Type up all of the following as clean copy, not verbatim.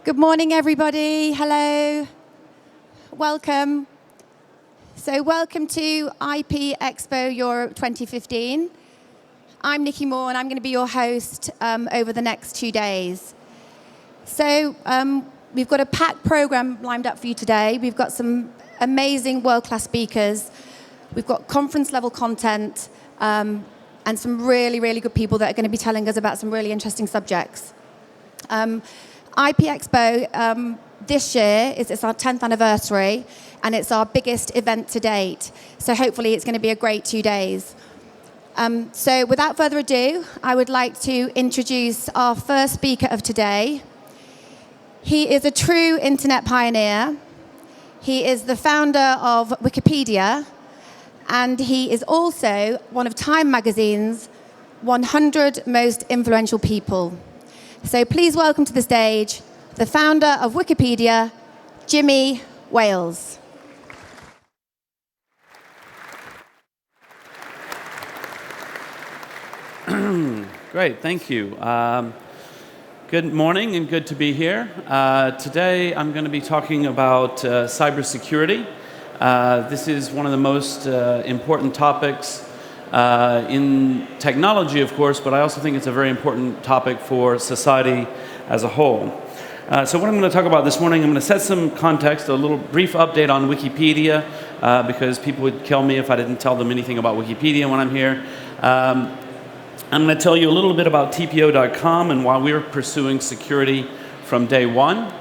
Good morning, everybody. Hello. Welcome. So welcome to EXPO Europe 2015. I'm Nikki Moore, and I'm going to be your host over the next 2 days. So we've got a packed program lined up for you today. We've got some amazing world-class speakers. We've got conference-level content and some really, really good people that are going to be telling us about some really interesting subjects. EXPO this year it's our 10th anniversary, and it's our biggest event to date. So hopefully it's going to be a great 2 days. So without further ado, I would like to introduce our first speaker of today. He is a true internet pioneer. He is the founder of Wikipedia, and he is also one of Time magazine's 100 most influential people. So please welcome to the stage the founder of Wikipedia, Jimmy Wales. Great, thank you. Good morning and good to be here. Today I'm going to be talking about cybersecurity. This is one of the most important topics in technology, of course, but I also think it's a very important topic for society as a whole. So what I'm going to talk about this morning, I'm going to set some context, a little brief update on Wikipedia, because people would kill me if I didn't tell them anything about Wikipedia when I'm here. I'm going to tell you a little bit about TPO.com and why we're pursuing security from day one.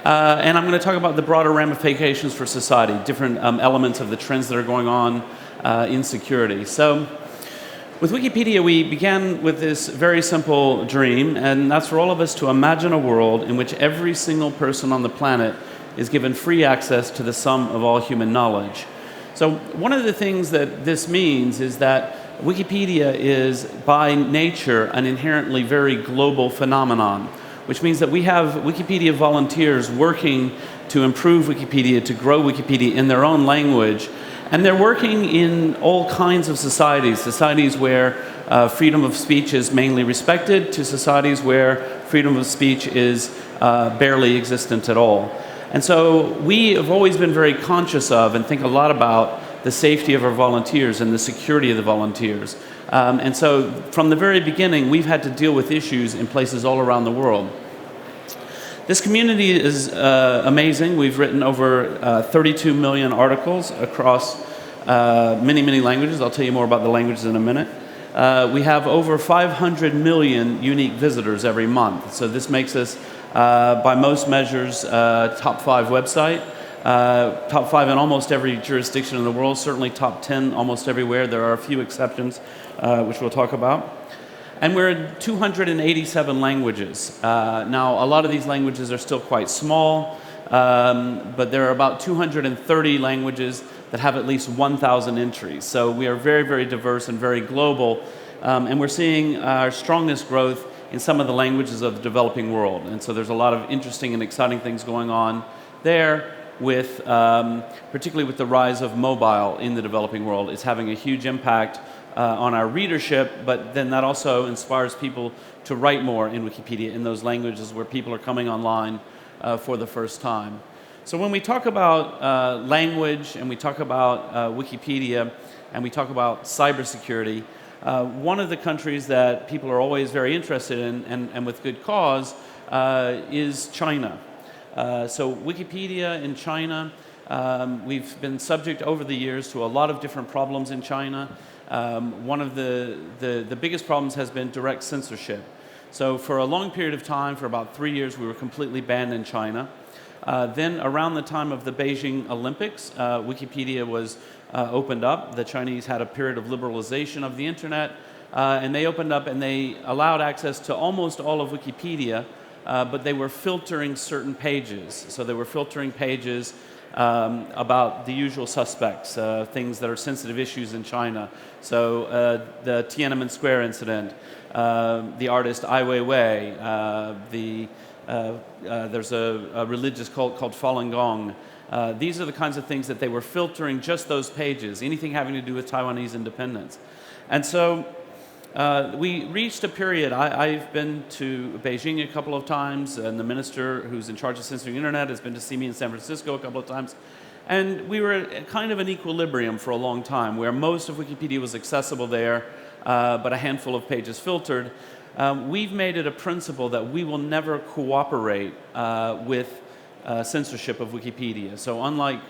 And I'm going to talk about the broader ramifications for society, different elements of the trends that are going on in security. So with Wikipedia, we began with this very simple dream, and that's for all of us to imagine a world in which every single person on the planet is given free access to the sum of all human knowledge. So one of the things that this means is that Wikipedia is by nature an inherently very global phenomenon, which means that we have Wikipedia volunteers working to improve Wikipedia, to grow Wikipedia in their own language. And they're working in all kinds of societies where freedom of speech is mainly respected, to societies where freedom of speech is barely existent at all. And so we have always been very conscious of and think a lot about the safety of our volunteers and the security of the volunteers. And so from the very beginning, we've had to deal with issues in places all around the world. This community is amazing. We've written over 32 million articles across many, many languages. I'll tell you more about the languages in a minute. We have over 500 million unique visitors every month. So this makes us, by most measures, top 5 website. Top 5 in almost every jurisdiction in the world, certainly top 10 almost everywhere. There are a few exceptions, which we'll talk about. And we're in 287 languages. Now, a lot of these languages are still quite small, but there are about 230 languages that have at least 1,000 entries. So we are very, very diverse and very global, and we're seeing our strongest growth in some of the languages of the developing world. And so there's a lot of interesting and exciting things going on there, with particularly with the rise of mobile in the developing world. It's having a huge impact on our readership, but then that also inspires people to write more in Wikipedia in those languages where people are coming online for the first time. So when we talk about language and we talk about Wikipedia and we talk about cybersecurity, one of the countries that people are always very interested in, and with good cause, is China. So Wikipedia in China, we've been subject over the years to a lot of different problems in China. One of the biggest problems has been direct censorship. So for a long period of time, for about 3 years, we were completely banned in China. Then around the time of the Beijing Olympics, Wikipedia was opened up. The Chinese had a period of liberalization of the internet, and they opened up and they allowed access to almost all of Wikipedia, but they were filtering certain pages. So they were filtering pages about the usual suspects, things that are sensitive issues in China. So the Tiananmen Square incident, the artist Ai Weiwei, there's a religious cult called Falun Gong. These are the kinds of things that they were filtering, just those pages, anything having to do with Taiwanese independence. And so we reached a period. I've been to Beijing a couple of times, and the minister who's in charge of censoring the internet has been to see me in San Francisco a couple of times. And we were at kind of an equilibrium for a long time, where most of Wikipedia was accessible there, but a handful of pages filtered. We've made it a principle that we will never cooperate with censorship of Wikipedia. So unlike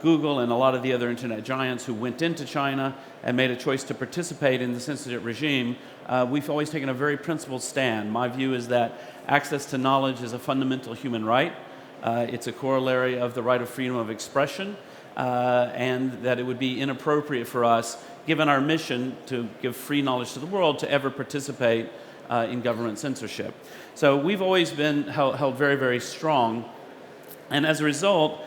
Google and a lot of the other internet giants who went into China and made a choice to participate in the censorship regime, we've always taken a very principled stand. My view is that access to knowledge is a fundamental human right. It's a corollary of the right of freedom of expression, and that it would be inappropriate for us, given our mission to give free knowledge to the world, to ever participate in government censorship. So we've always been held very, very strong, and as a result,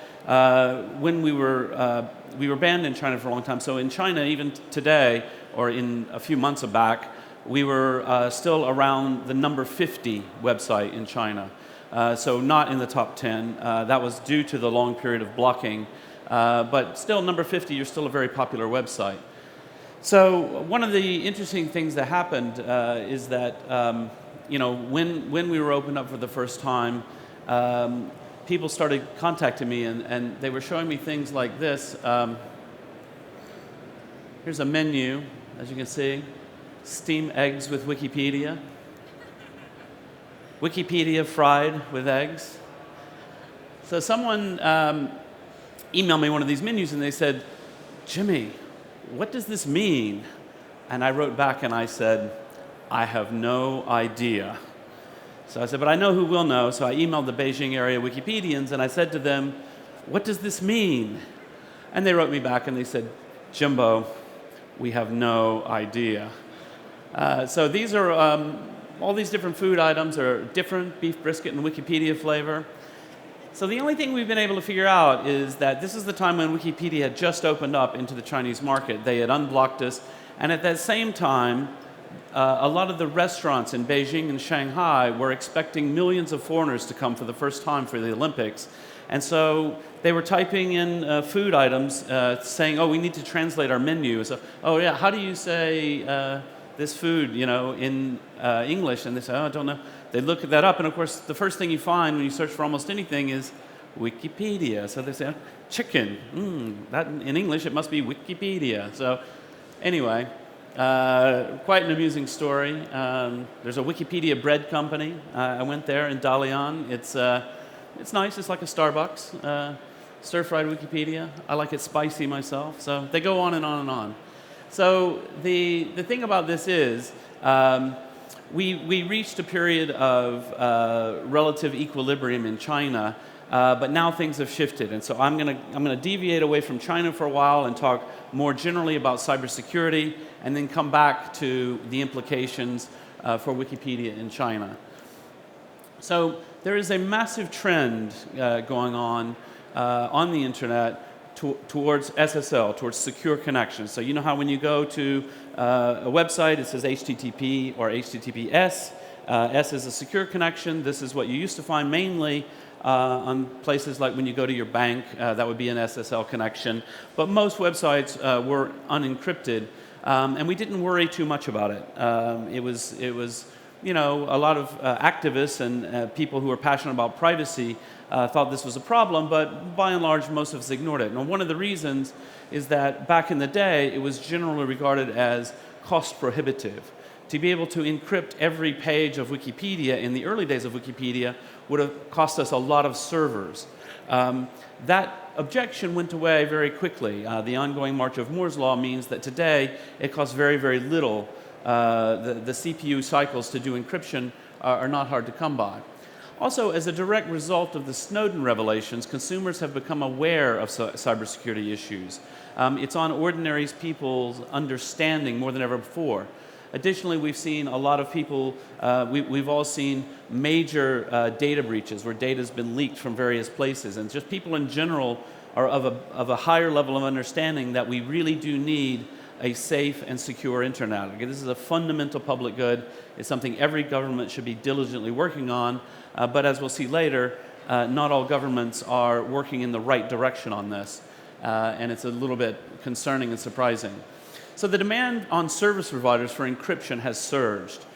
when we were banned in China for a long time. So in China, even today, or in a few months back, we were still around the number 50 website in China. So not in the top 10. That was due to the long period of blocking. But still, number 50, you're still a very popular website. So one of the interesting things that happened is that, when we were opened up for the first time, people started contacting me, and they were showing me things like this. Here's a menu, as you can see. Steam eggs with Wikipedia. Wikipedia fried with eggs. So someone emailed me one of these menus, and they said, "Jimmy, what does this mean?" And I wrote back and I said, "I have no idea." So I said, "But I know who will know." So I emailed the Beijing area Wikipedians, and I said to them, "What does this mean?" And they wrote me back and they said, "Jimbo, we have no idea." So these are, all these different food items are different: beef brisket and Wikipedia flavor. So the only thing we've been able to figure out is that this is the time when Wikipedia had just opened up into the Chinese market. They had unblocked us, and at that same time, a lot of the restaurants in Beijing and Shanghai were expecting millions of foreigners to come for the first time for the Olympics. And so they were typing in food items, saying, "Oh, we need to translate our menu." So, "Oh yeah, how do you say this food, in English?" And they say, "Oh, I don't know." They look that up, and of course, the first thing you find when you search for almost anything is Wikipedia. So they say, "Chicken." That in English it must be Wikipedia. So anyway. Quite an amusing story. There's a Wikipedia bread company. I went there in Dalian. It's nice. It's like a Starbucks. Stir-fried Wikipedia. I like it spicy myself. So they go on and on and on. So the thing about this is we reached a period of relative equilibrium in China, but now things have shifted, and so I'm gonna deviate away from China for a while and talk more generally about cybersecurity, and then come back to the implications for Wikipedia in China. So there is a massive trend going on the internet towards SSL, towards secure connections. So you know how when you go to a website, it says HTTP or HTTPS. S is a secure connection. This is what you used to find mainly on places like when you go to your bank. That would be an SSL connection. But most websites were unencrypted, and we didn't worry too much about it. It was a lot of activists and people who were passionate about privacy thought this was a problem, but by and large, most of us ignored it. And one of the reasons is that back in the day, it was generally regarded as cost prohibitive. To be able to encrypt every page of Wikipedia in the early days of Wikipedia would have cost us a lot of servers. That objection went away very quickly. The ongoing march of Moore's Law means that today it costs very, very little. The CPU cycles to do encryption are not hard to come by. Also, as a direct result of the Snowden revelations, consumers have become aware of cybersecurity issues. It's on ordinary people's understanding more than ever before. Additionally, we've seen a lot of people, we've all seen major data breaches where data has been leaked from various places, and just people in general are of a higher level of understanding that we really do need a safe and secure internet. Okay, this is a fundamental public good. It's something every government should be diligently working on, but as we'll see later, not all governments are working in the right direction on this, and it's a little bit concerning and surprising. So the demand on service providers for encryption has surged.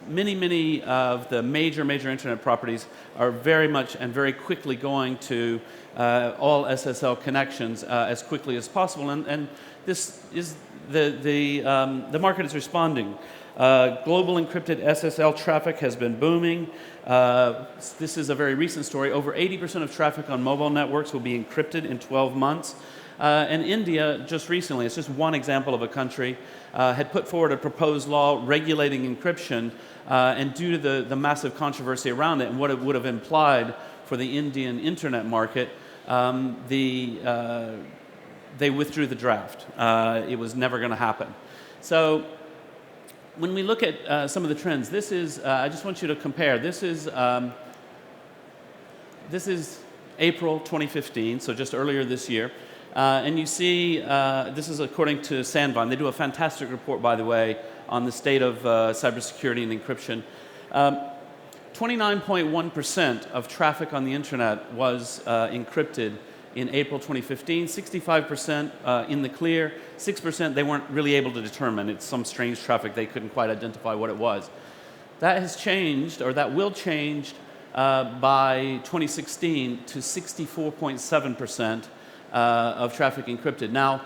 Many of the major internet properties are very much and very quickly going to all SSL connections as quickly as possible, and this is the market is responding. Global encrypted SSL traffic has been booming. This is a very recent story. Over 80% of traffic on mobile networks will be encrypted in 12 months. And India, just recently, it's just one example of a country, had put forward a proposed law regulating encryption, and due to the massive controversy around it and what it would have implied for the Indian internet market, they withdrew the draft. It was never going to happen. So when we look at some of the trends, this is, I just want you to compare. This is April 2015, so just earlier this year. And you see, this is according to Sandvine. They do a fantastic report, by the way, on the state of cybersecurity and encryption. 29.1% of traffic on the internet was encrypted in April 2015, 65% in the clear, 6% they weren't really able to determine. It's some strange traffic, they couldn't quite identify what it was. That has changed, or that will change by 2016 to 64.7%. Of traffic encrypted. Now,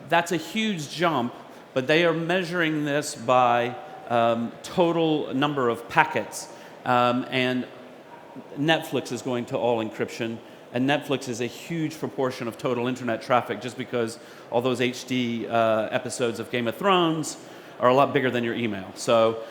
that's a huge jump, but they are measuring this by total number of packets. And Netflix is going to all encryption, and Netflix is a huge proportion of total internet traffic just because all those HD episodes of Game of Thrones are a lot bigger than your email. So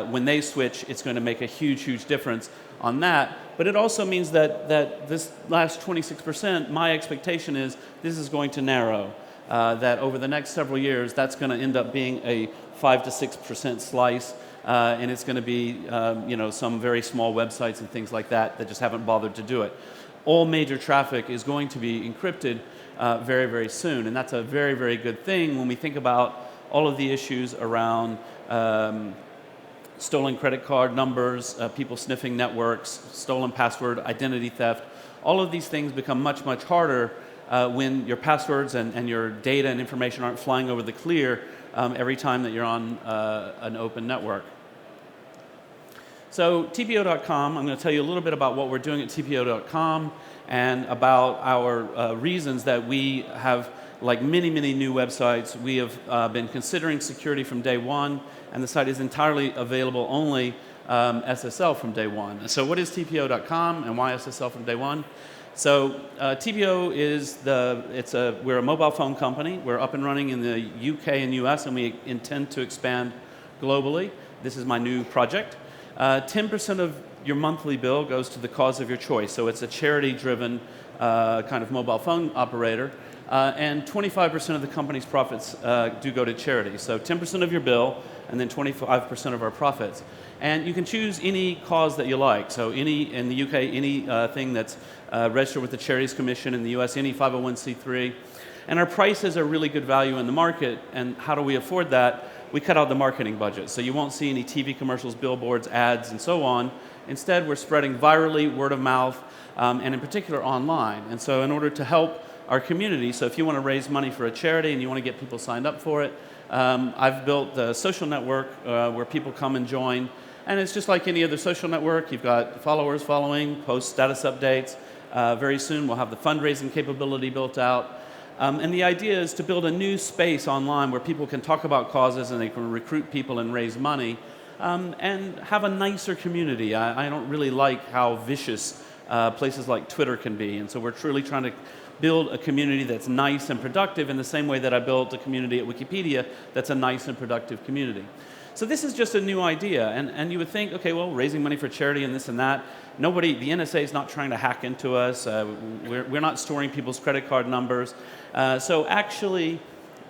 when they switch, it's going to make a huge difference on that. But it also means that this last 26%, my expectation is this is going to narrow. That over the next several years, that's going to end up being a 5 to 6% slice, and it's going to be some very small websites and things like that just haven't bothered to do it. All major traffic is going to be encrypted very soon, and that's a very good thing when we think about all of the issues around stolen credit card numbers, people sniffing networks, stolen password, identity theft. All of these things become much harder when your passwords and your data and information aren't flying over the clear every time that you're on an open network. So TPO.com, I'm going to tell you a little bit about what we're doing at TPO.com and about our reasons that we have, like many new websites, we have been considering security from day one, and the site is entirely available only SSL from day one. So what is TPO.com and why SSL from day one? So TPO is we're a mobile phone company. We're up and running in the UK and US, and we intend to expand globally. This is my new project. 10% of your monthly bill goes to the cause of your choice. So it's a charity-driven kind of mobile phone operator. And 25% of the company's profits do go to charity. So 10% of your bill, and then 25% of our profits. And you can choose any cause that you like. So in the UK, anything that's registered with the Charities Commission. In the US, any 501c3. And our prices are really good value in the market. And how do we afford that? We cut out the marketing budget. So you won't see any TV commercials, billboards, ads, and so on. Instead, we're spreading virally, word of mouth, and in particular online. And so in order to help our community, so if you want to raise money for a charity and you want to get people signed up for it, I've built the social network where people come and join. And it's just like any other social network. You've got followers following, post status updates. Very soon we'll have the fundraising capability built out. And the idea is to build a new space online where people can talk about causes and they can recruit people and raise money and have a nicer community. I don't really like how vicious places like Twitter can be. And so we're truly trying to build a community that's nice and productive in the same way that I built a community at Wikipedia that's a nice and productive community. So this is just a new idea, and you would think, okay, well, raising money for charity and this and that, the NSA is not trying to hack into us, we're not storing people's credit card numbers, so actually,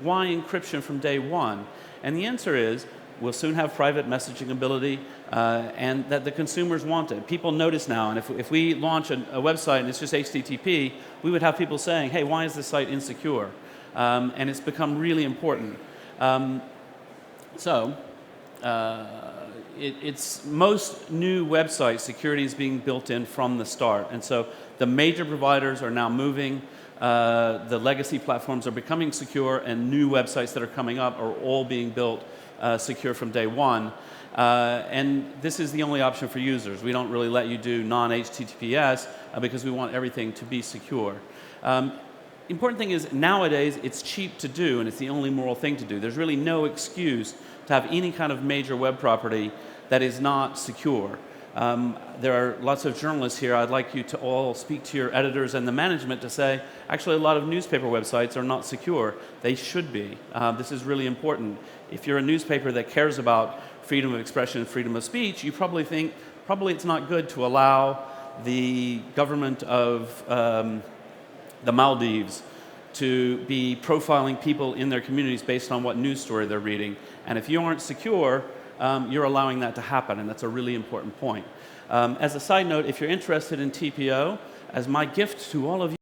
why encryption from day one? And the answer is, we'll soon have private messaging ability, and that the consumers want it. People notice now, and if we launch a website and it's just HTTP, we would have people saying, hey, why is this site insecure? And it's become really important. It's most new website security is being built in from the start. And so the major providers are now moving The legacy platforms are becoming secure, and new websites that are coming up are all being built secure from day one. And this is the only option for users. We don't really let you do non-HTTPS because we want everything to be secure. Important thing is, nowadays, it's cheap to do, and it's the only moral thing to do. There's really no excuse to have any kind of major web property that is not secure. There are lots of journalists here. I'd like you to all speak to your editors and the management to say, actually, a lot of newspaper websites are not secure. They should be. This is really important. If you're a newspaper that cares about freedom of expression and freedom of speech, you probably think, it's not good to allow the government of the Maldives to be profiling people in their communities based on what news story they're reading. And if you aren't secure, you're allowing that to happen, and that's a really important point. As a side note, if you're interested in TPO, as my gift to all of you,